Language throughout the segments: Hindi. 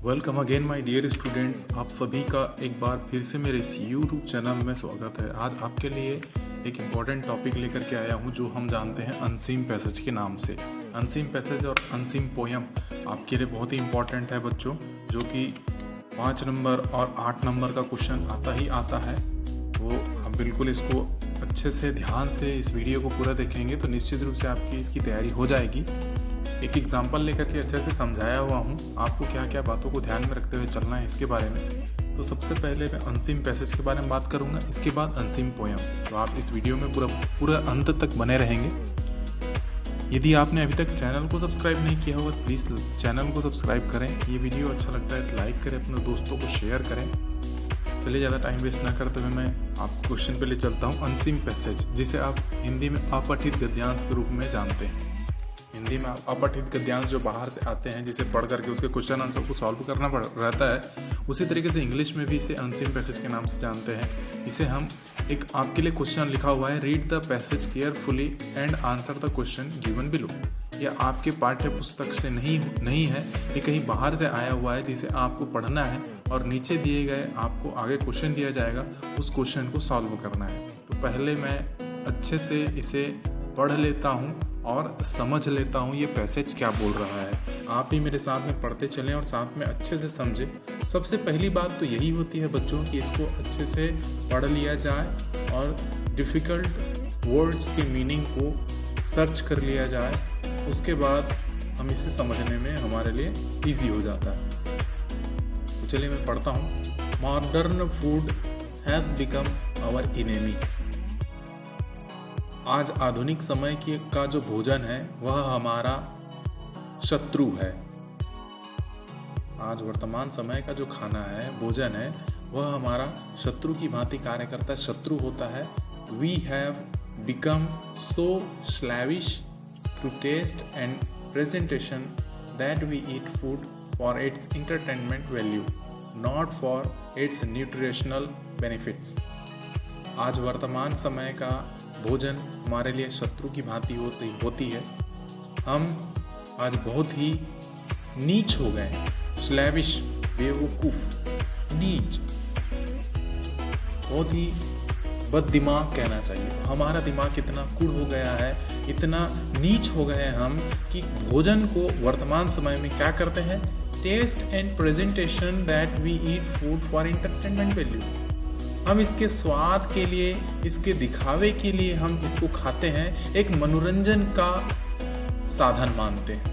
Welcome again my dear students. आप सभी का एक बार फिर से मेरे इस यूट्यूब चैनल में स्वागत है। आज आपके लिए एक इम्पॉर्टेंट टॉपिक लेकर के आया हूँ जो हम जानते हैं अनसीन पैसेज के नाम से। अनसीन पैसेज और अनसीन पोयम आपके लिए बहुत ही इम्पॉर्टेंट है बच्चों, जो कि 5 नंबर और 8 नंबर का क्वेश्चन आता ही आता है। तो आप बिल्कुल इसको अच्छे से ध्यान से इस वीडियो को पूरा देखेंगे तो निश्चित रूप से आपकी इसकी तैयारी हो जाएगी। एक एग्जाम्पल लेकर के अच्छे से समझाया हुआ हूँ आपको क्या क्या बातों को ध्यान में रखते हुए चलना है इसके बारे में। तो सबसे पहले मैं अनसीन पैसेज के बारे में बात करूँगा, इसके बाद अनसीन पोयम। तो आप इस वीडियो में पूरा अंत तक बने रहेंगे। यदि आपने अभी तक चैनल को सब्सक्राइब नहीं किया होगा तो प्लीज़ चैनल को सब्सक्राइब करें। ये वीडियो अच्छा लगता है तो लाइक करें, अपने दोस्तों को शेयर करें। चलिए ज़्यादा टाइम वेस्ट ना करते हुए मैं आपको क्वेश्चन पे ले चलता हूँ। अनसीन पैसेज, जिसे आप हिंदी में अपठित गद्यांश के रूप में जानते हैं। हिंदी में अपठित गद्यांश जो बाहर से आते हैं, जिसे पढ़ करके उसके क्वेश्चन आंसर को सॉल्व करना रहता है, उसी तरीके से इंग्लिश में भी इसे अनसीन पैसेज के नाम से जानते हैं। इसे हम एक आपके लिए क्वेश्चन लिखा हुआ है, read the passage carefully and answer the question given below. यह आपके पाठ्य पुस्तक से नहीं है, ये कहीं बाहर से आया हुआ है जिसे आपको पढ़ना है और नीचे दिए गए आपको आगे क्वेश्चन दिया जाएगा, उस क्वेश्चन को सॉल्व करना है। तो पहले मैं अच्छे से इसे पढ़ लेता हूँ और समझ लेता हूँ ये पैसेज क्या बोल रहा है। आप भी मेरे साथ में पढ़ते चलें और साथ में अच्छे से समझें। सबसे पहली बात तो यही होती है बच्चों कि इसको अच्छे से पढ़ लिया जाए और डिफ़िकल्ट वर्ड्स के मीनिंग को सर्च कर लिया जाए। उसके बाद हम इसे समझने में हमारे लिए ईजी हो जाता है। तो चलिए मैं पढ़ता हूँ। Modern food has become our enemy. आज आधुनिक समय का जो भोजन है वह हमारा शत्रु है। आज वर्तमान समय का जो खाना है, भोजन है, वह हमारा शत्रु की भांति कार्य करता है, शत्रु होता है। We have become so slavish to taste and presentation that we eat food for its entertainment value, not for its nutritional benefits. आज वर्तमान समय का भोजन हमारे लिए शत्रु की भांति होती है। हम आज बहुत ही नीच हो गए हैं, स्लैविश, बेवकूफ, नीच, बहुत ही बददिमाग कहना चाहिए। हमारा दिमाग इतना कुड़ हो गया है, इतना नीच हो गए हैं हम कि भोजन को वर्तमान समय में क्या करते हैं, taste and presentation that we eat food for entertainment value. हम इसके स्वाद के लिए, इसके दिखावे के लिए हम इसको खाते हैं, एक मनोरंजन का साधन मानते हैं,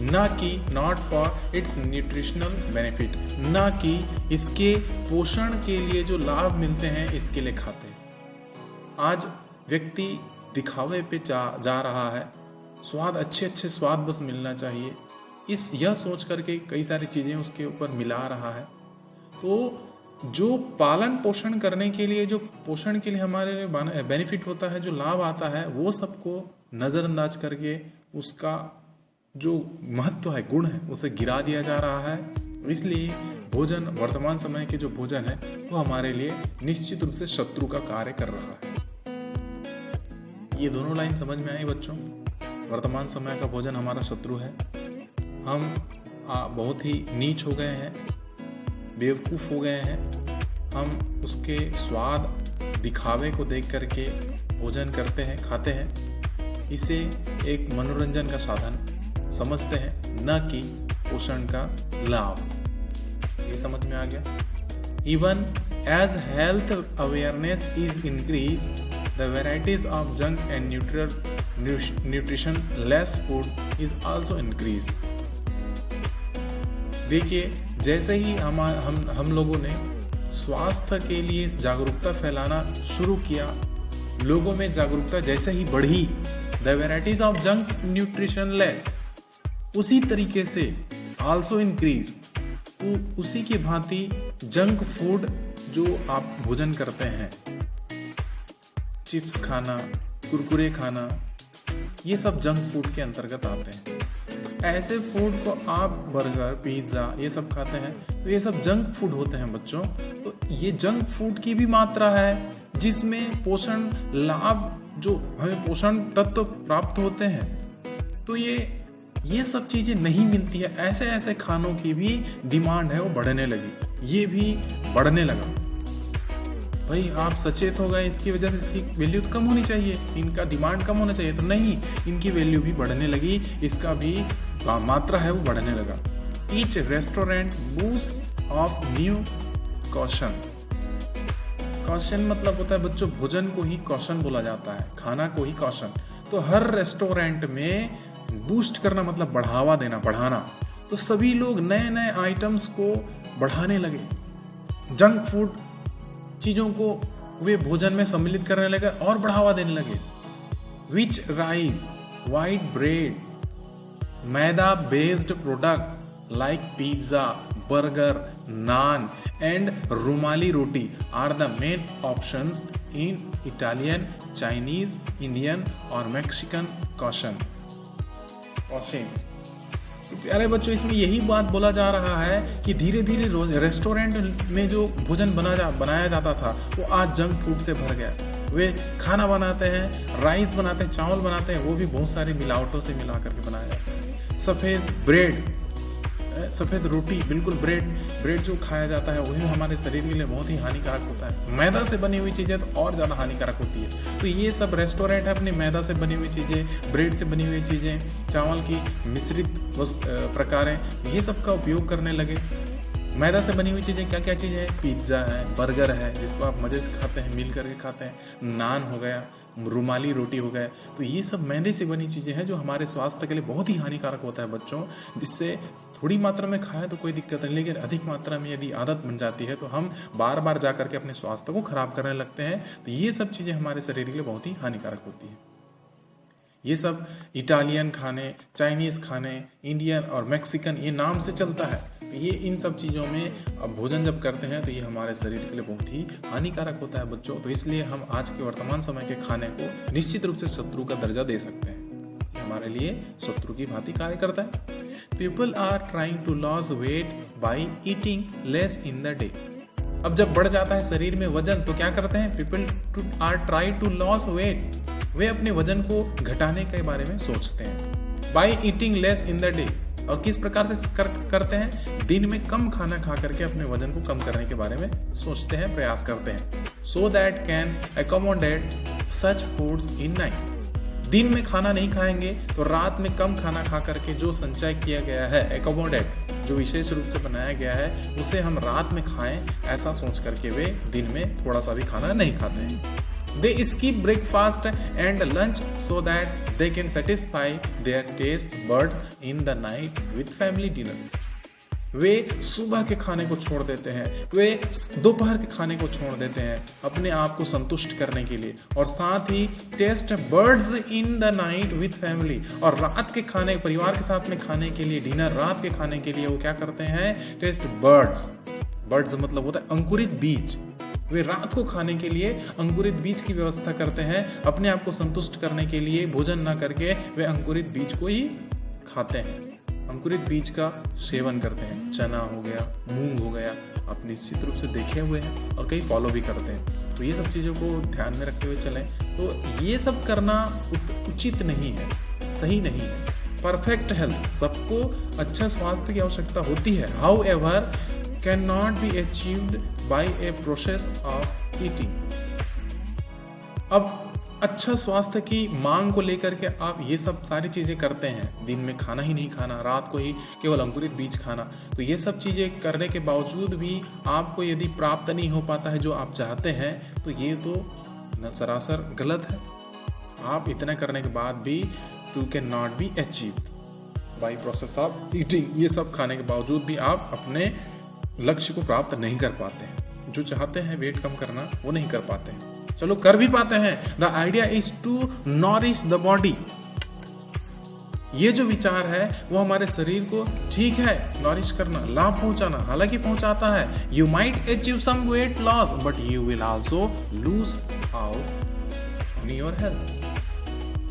ना कि not for its nutritional benefit, ना कि इसके पोषण के लिए जो लाभ मिलते हैं इसके लिए खाते हैं। आज व्यक्ति दिखावे पे जा रहा है, स्वाद, अच्छे स्वाद बस मिलना चाहिए, यह सोच करके कई सारी चीजें उसके ऊपर मिला रहा है। तो जो पालन पोषण करने के लिए, जो पोषण के लिए हमारे लिए बेनिफिट होता है, जो लाभ आता है, वो सबको नज़रअंदाज करके उसका जो महत्व है, गुण है, उसे गिरा दिया जा रहा है। इसलिए भोजन, वर्तमान समय के जो भोजन है, वो हमारे लिए निश्चित रूप से शत्रु का कार्य कर रहा है। ये दोनों लाइन समझ में आई बच्चों? वर्तमान समय का भोजन हमारा शत्रु है। हम बहुत ही नीच हो गए हैं, बेवकूफ़ हो गए हैं। हम उसके स्वाद, दिखावे को देख करके भोजन करते हैं, खाते हैं। इसे एक मनोरंजन का साधन समझते हैं, न कि पोषण का लाभ। ये समझ में आ गया? Even as health awareness is increase, the varieties of junk and nutrition less food is also increase. देखिए, जैसे ही हम लोगों ने स्वास्थ्य के लिए जागरूकता फैलाना शुरू किया, लोगों में जागरूकता जैसे ही बढ़ी, the varieties of junk nutrition less, उसी तरीके से आल्सो इंक्रीज, उसी की भांति जंक फूड जो आप भोजन करते हैं, चिप्स खाना, कुरकुरे खाना, ये सब जंक फूड के अंतर्गत आते हैं। ऐसे फूड को आप बर्गर, पिज्ज़ा ये सब खाते हैं, तो ये सब जंक फूड होते हैं बच्चों। तो ये जंक फूड की भी मात्रा है जिसमें पोषण लाभ, जो हमें पोषण तत्व प्राप्त होते हैं, तो ये ये सब चीज़ें नहीं मिलती है, ऐसे ऐसे खानों की भी डिमांड है वो बढ़ने लगी, ये भी बढ़ने लगा। भाई आप सचेत हो गए, इसकी वजह से इसकी वैल्यू तो कम होनी चाहिए, इनका डिमांड कम होना चाहिए, तो नहीं, इनकी वैल्यू भी बढ़ने लगी, इसका भी मात्रा है वो बढ़ने लगा। Each restaurant boost of new caution. Caution मतलब होता है बच्चों, भोजन को ही कॉशन बोला जाता है, खाना को ही कॉशन। तो हर रेस्टोरेंट में बूस्ट करना मतलब बढ़ावा देना, बढ़ाना। तो सभी लोग नए नए आइटम्स को बढ़ाने लगे, जंक फूड चीज़ों को वे भोजन में सम्मिलित करने लगे और बढ़ावा देने लगे। Which rice, white bread, maida based product like pizza, burger, naan and rumali roti are the main options in Italian, Chinese, Indian और मैक्सिकन कॉशंस। प्यारे बच्चों, इसमें यही बात बोला जा रहा है कि धीरे धीरे रेस्टोरेंट में जो भोजन बनाया जाता था वो आज जंक फूड से भर गया। वे खाना बनाते हैं, राइस बनाते हैं, चावल बनाते हैं, वो भी बहुत सारी मिलावटों से मिला करके बनाया जाता है। सफ़ेद ब्रेड, सफ़ेद रोटी, बिल्कुल ब्रेड जो खाया जाता है वही हमारे शरीर के लिए बहुत ही हानिकारक होता है। मैदा से बनी हुई चीज़ें तो और ज़्यादा हानिकारक होती है। तो ये सब रेस्टोरेंट है अपने मैदा से बनी हुई चीज़ें, ब्रेड से बनी हुई चीज़ें, चावल की मिश्रित प्रकारें, ये सब का उपयोग करने लगे। मैदा से बनी हुई चीज़ें क्या क्या चीज़ें हैं? पिज्ज़ा है, बर्गर है जिसको आप मज़े से खाते हैं, मिल करके खाते हैं, नान हो गया, रुमाली रोटी हो गया। तो ये सब मैदे से बनी चीज़ें हैं जो हमारे स्वास्थ्य के लिए बहुत ही हानिकारक होता है बच्चों। जिससे थोड़ी मात्रा में खाएं तो कोई दिक्कत नहीं, लेकिन अधिक मात्रा में यदि आदत बन जाती है तो हम बार बार जा करके अपने स्वास्थ्य को खराब करने लगते हैं। तो ये सब चीज़ें हमारे शरीर के लिए बहुत ही हानिकारक होती है। ये सब इटालियन खाने, चाइनीज़ खाने, इंडियन और मैक्सिकन, ये नाम से चलता है। तो ये इन सब चीज़ों में अब भोजन जब करते हैं तो ये हमारे शरीर के लिए बहुत ही हानिकारक होता है बच्चों। तो इसलिए हम आज के वर्तमान समय के खाने को निश्चित रूप से शत्रु का दर्जा दे सकते हैं, हमारे लिए शत्रु की भांति कार्य करता है। People are trying to loss weight by eating less in the day. अब जब बढ़ जाता है शरीर में वजन तो क्या करते हैं? People are try to loss weight, वे अपने वजन को घटाने के बारे में सोचते हैं। By eating less in the day, और किस प्रकार से करते हैं? दिन में कम खाना खा करके अपने वजन को कम करने के बारे में सोचते हैं, प्रयास करते हैं। सो that can accommodate such foods in night. दिन में खाना नहीं खाएंगे तो रात में कम खाना खा करके जो संचय किया गया है, एकोमोडेट जो विशेष रूप से बनाया गया है, उसे हम रात में खाएं, ऐसा सोच करके वे दिन में थोड़ा सा भी खाना नहीं खाते हैं। They skip breakfast and lunch so that they can satisfy their taste buds in the night with family dinner. वे सुबह के खाने को छोड़ देते हैं, वे दोपहर के खाने को छोड़ देते हैं अपने आप को संतुष्ट करने के लिए, और साथ ही taste birds in the night with family, और रात के खाने परिवार के साथ में खाने के लिए, डिनर रात के खाने के लिए वो क्या करते हैं? Taste buds. बर्ड्स मतलब होता है अंकुरित बीज। वे रात को खाने के लिए अंकुरित बीज की व्यवस्था करते हैं, अपने आप को संतुष्ट करने के लिए भोजन ना करके वे अंकुरित बीज को ही खाते हैं, अंकुरित बीज का सेवन करते हैं। चना हो गया, मूंग हो गया, आप निश्चित रूप से देखे हुए हैं और कई फॉलो भी करते हैं। तो ये सब चीज़ों को ध्यान में रखते हुए चलें। तो ये सब करना उचित नहीं है, सही नहीं है। परफेक्ट हेल्थ, सबको अच्छा स्वास्थ्य की आवश्यकता होती है, how ever can not be achieved by a process of eating. अब अच्छा स्वास्थ्य की मांग को लेकर के आप ये सब सारी चीज़ें करते हैं, दिन में खाना ही नहीं खाना, रात को ही केवल अंकुरित बीज खाना। तो ये सब चीज़ें करने के बावजूद भी आपको यदि प्राप्त नहीं हो पाता है जो आप चाहते हैं, तो ये तो सरासर गलत है। आप इतना करने के बाद भी you can not be achieved by process of eating. ये सब खाने के बावजूद भी आप अपने लक्ष्य को प्राप्त नहीं कर पाते हैं। जो चाहते हैं वेट कम करना, वो नहीं कर पाते हैं। चलो कर भी पाते हैं। The idea is to nourish the body. ये जो विचार है वो हमारे शरीर को ठीक है नॉरिश करना, लाभ पहुंचाना, हालांकि पहुंचाता है। You might achieve some weight loss but you will also lose out on your health.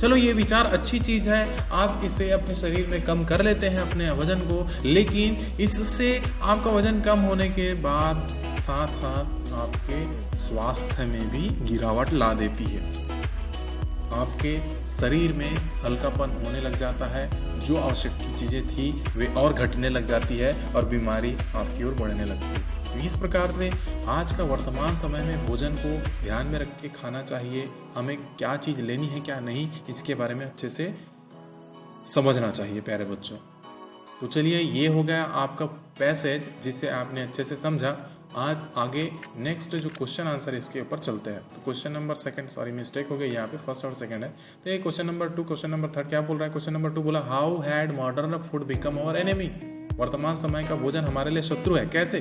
चलो ये विचार अच्छी चीज है, आप इसे अपने शरीर में कम कर लेते हैं अपने वजन को, लेकिन इससे आपका वजन कम होने के बाद साथ साथ आपके स्वास्थ्य में भी गिरावट ला देती है। आपके शरीर में हल्कापन होने लग जाता है, जो आवश्यक की चीज़ें थी वे और घटने लग जाती है और बीमारी आपकी ओर बढ़ने लगती है। तो इस प्रकार से आज का वर्तमान समय में भोजन को ध्यान में रख के खाना चाहिए। हमें क्या चीज़ लेनी है क्या नहीं, इसके बारे में अच्छे से समझना चाहिए प्यारे बच्चों। तो चलिए, ये हो गया आपका पैसेज जिसे आपने अच्छे से समझा। आज आगे नेक्स्ट जो क्वेश्चन आंसर इसके ऊपर चलते हैं। तो question number second, sorry mistake हो गई यहाँ पे, फर्स्ट और सेकंड है। तो ये क्वेश्चन नंबर 2, क्वेश्चन नंबर 3 क्या बोल रहा है? क्वेश्चन नंबर 2 बोला how had modern food become our enemy. वर्तमान समय का भोजन हमारे लिए शत्रु है, कैसे?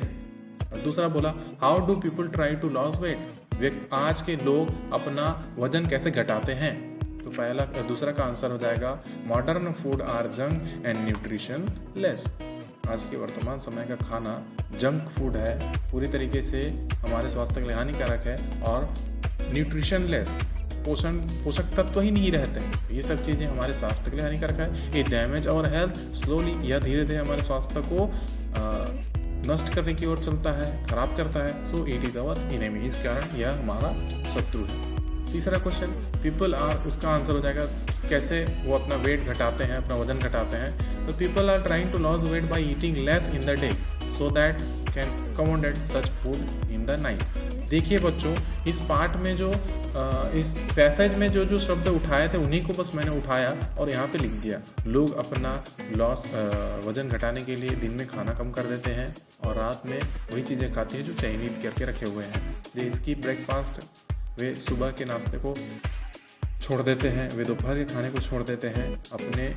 और दूसरा बोला how do people try to loss weight. आज के लोग अपना वजन कैसे घटाते हैं? तो दूसरा का आंसर हो जाएगा modern food are junk and nutrition less. आज के वर्तमान समय का खाना जंक फूड है, पूरी तरीके से हमारे स्वास्थ्य के लिए हानिकारक है और न्यूट्रिशन लेस, पोषक तत्व ही नहीं रहते हैं। ये सब चीज़ें हमारे स्वास्थ्य के लिए हानिकारक है। ये डैमेज और हेल्थ स्लोली, यह धीरे धीरे हमारे स्वास्थ्य को नष्ट करने की ओर चलता है, खराब करता है। So it is our enemy, इस कारण यह हमारा शत्रु है। तीसरा क्वेश्चन पीपल आर, उसका आंसर हो जाएगा कैसे वो अपना वेट घटाते हैं, अपना वजन घटाते हैं। तो people are trying to loss weight by eating less in the day so that can accommodate such food in the night. देखिए बच्चों, इस पार्ट में जो इस पैसेज में जो शब्द उठाए थे उन्हीं को बस मैंने उठाया और यहाँ पे लिख दिया। लोग अपना वजन घटाने के लिए दिन में खाना कम कर देते हैं और रात में वही चीज़ें खाते हैं जो चाइनीज करके रखे हुए हैं। दे स्किप ब्रेकफास्ट, वे सुबह के नाश्ते को छोड़ देते हैं, वे दोपहर के खाने को छोड़ देते हैं अपने,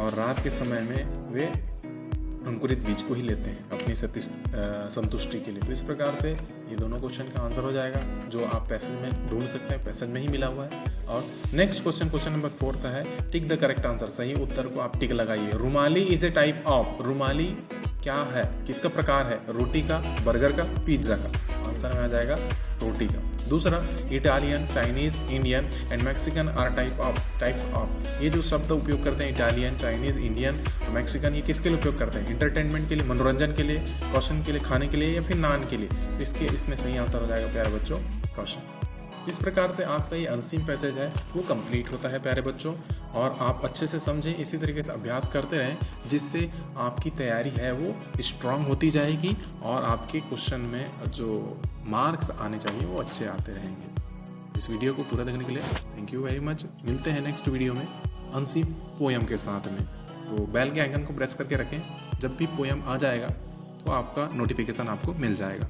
और रात के समय में वे अंकुरित बीज को ही लेते हैं अपनी संतुष्टि के लिए। तो इस प्रकार से ये दोनों क्वेश्चन का आंसर हो जाएगा, जो आप पैसेज में ढूंढ सकते हैं, पैसेज में ही मिला हुआ है। और नेक्स्ट क्वेश्चन, क्वेश्चन नंबर 4 है टिक द करेक्ट आंसर। सही उत्तर को आप टिक लगाइए। रुमाली इज ए टाइप ऑफ, रुमाली क्या है, किसका प्रकार है? रोटी का, बर्गर का, पिज्जा का? आंसर में आ जाएगा रोटी का। दूसरा, Italian, Chinese, Indian and Mexican are types of. ये जो शब्द उपयोग करते हैं इटालियन, चाइनीज, इंडियन, मैक्सिकन, ये किसके लिए उपयोग करते हैं? इंटरटेनमेंट के लिए, मनोरंजन के लिए, कौशन के लिए, खाने के लिए, या फिर नान के लिए? इसमें सही आंसर हो जाएगा प्यारे बच्चों कौशन। इस प्रकार से आपका ये अंतिम पैसेज है वो कंप्लीट होता है प्यारे बच्चों, और आप अच्छे से समझें, इसी तरीके से अभ्यास करते रहें, जिससे आपकी तैयारी है वो स्ट्रांग होती जाएगी और आपके क्वेश्चन में जो मार्क्स आने चाहिए वो अच्छे आते रहेंगे। इस वीडियो को पूरा देखने के लिए थैंक यू वेरी मच। मिलते हैं नेक्स्ट वीडियो में अंतिम पोयम के साथ में। तो बेल के आइकन को प्रेस करके रखें, जब भी पोयम आ जाएगा तो आपका नोटिफिकेशन आपको मिल जाएगा।